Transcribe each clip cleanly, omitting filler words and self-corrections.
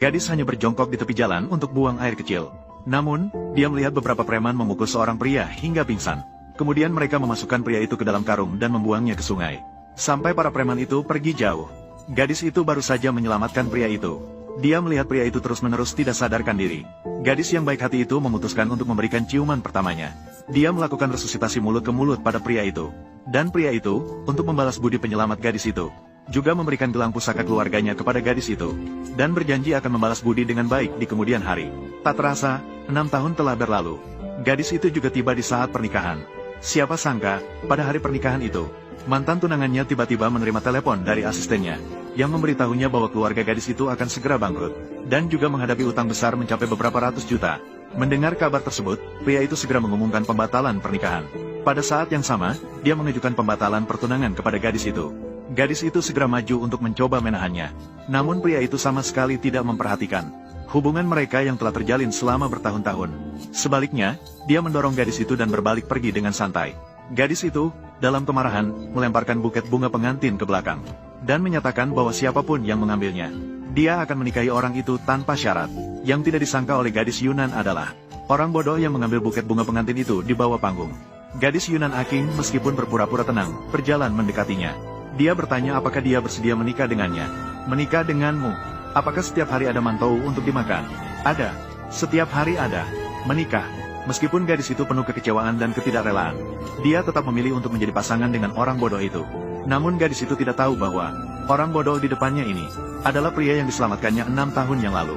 Gadis hanya berjongkok di tepi jalan untuk buang air kecil. Namun, dia melihat beberapa preman memukul seorang pria hingga pingsan. Kemudian mereka memasukkan pria itu ke dalam karung dan membuangnya ke sungai. Sampai para preman itu pergi jauh. Gadis itu baru saja menyelamatkan pria itu. Dia melihat pria itu terus-menerus tidak sadarkan diri. Gadis yang baik hati itu memutuskan untuk memberikan ciuman pertamanya. Dia melakukan resusitasi mulut ke mulut pada pria itu. Dan pria itu, untuk membalas budi penyelamat gadis itu, juga memberikan gelang pusaka keluarganya kepada gadis itu, dan berjanji akan membalas budi dengan baik di kemudian hari. Tak terasa, 6 tahun telah berlalu. Gadis itu juga tiba di saat pernikahan. Siapa sangka, pada hari pernikahan itu, mantan tunangannya tiba-tiba menerima telepon dari asistennya, yang memberitahunya bahwa keluarga gadis itu akan segera bangkrut, dan juga menghadapi utang besar mencapai beberapa ratus juta. Mendengar kabar tersebut, pria itu segera mengumumkan pembatalan pernikahan. Pada saat yang sama, dia mengajukan pembatalan pertunangan kepada gadis itu. Gadis itu segera maju untuk mencoba menahannya. Namun pria itu sama sekali tidak memperhatikan hubungan mereka yang telah terjalin selama bertahun-tahun. Sebaliknya, dia mendorong gadis itu dan berbalik pergi dengan santai. Gadis itu, dalam kemarahan, melemparkan buket bunga pengantin ke belakang, dan menyatakan bahwa siapapun yang mengambilnya, dia akan menikahi orang itu tanpa syarat. Yang tidak disangka oleh gadis Yunan adalah, orang bodoh yang mengambil buket bunga pengantin itu di bawah panggung. Gadis Yunan Aking meskipun berpura-pura tenang, berjalan mendekatinya. Dia bertanya apakah dia bersedia menikah dengannya. Menikah denganmu? Apakah setiap hari ada mantou untuk dimakan? Ada. Setiap hari ada. Menikah. Meskipun gadis itu penuh kekecewaan dan ketidakrelaan, dia tetap memilih untuk menjadi pasangan dengan orang bodoh itu. Namun gadis itu tidak tahu bahwa, orang bodoh di depannya ini, adalah pria yang diselamatkannya 6 tahun yang lalu.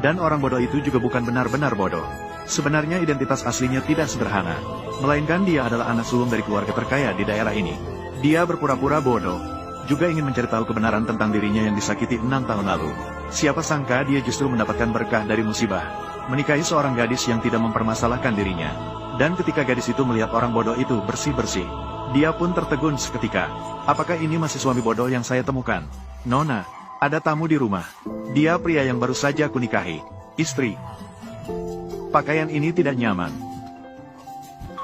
Dan orang bodoh itu juga bukan benar-benar bodoh. Sebenarnya identitas aslinya tidak sederhana, melainkan dia adalah anak sulung dari keluarga terkaya di daerah ini. Dia berpura-pura bodoh, juga ingin mencari tahu kebenaran tentang dirinya yang disakiti 6 tahun lalu. Siapa sangka dia justru mendapatkan berkah dari musibah, menikahi seorang gadis yang tidak mempermasalahkan dirinya. Dan ketika gadis itu melihat orang bodoh itu bersih-bersih, dia pun tertegun seketika. Apakah ini masih suami bodoh yang saya temukan? Nona, ada tamu di rumah. Dia pria yang baru saja kunikahi. Istri. Pakaian ini tidak nyaman.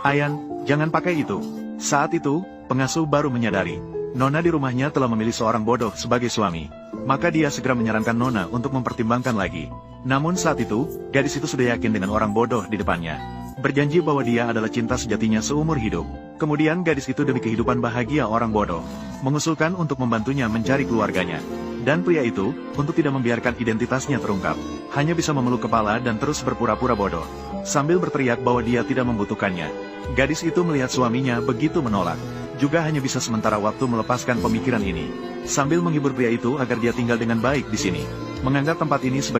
Ayan, jangan pakai itu. Saat itu, pengasuh baru menyadari, Nona di rumahnya telah memilih seorang bodoh sebagai suami. Maka dia segera menyarankan Nona untuk mempertimbangkan lagi. Namun saat itu, gadis itu sudah yakin dengan orang bodoh di depannya. Berjanji bahwa dia adalah cinta sejatinya seumur hidup. Kemudian gadis itu demi kehidupan bahagia orang bodoh, mengusulkan untuk membantunya mencari keluarganya. Dan pria itu, untuk tidak membiarkan identitasnya terungkap, hanya bisa memeluk kepala dan terus berpura-pura bodoh, sambil berteriak bahwa dia tidak membutuhkannya. Gadis itu melihat suaminya begitu menolak, juga hanya bisa sementara waktu melepaskan pemikiran ini, sambil menghibur pria itu agar dia tinggal dengan baik di sini, menganggap tempat ini sebagai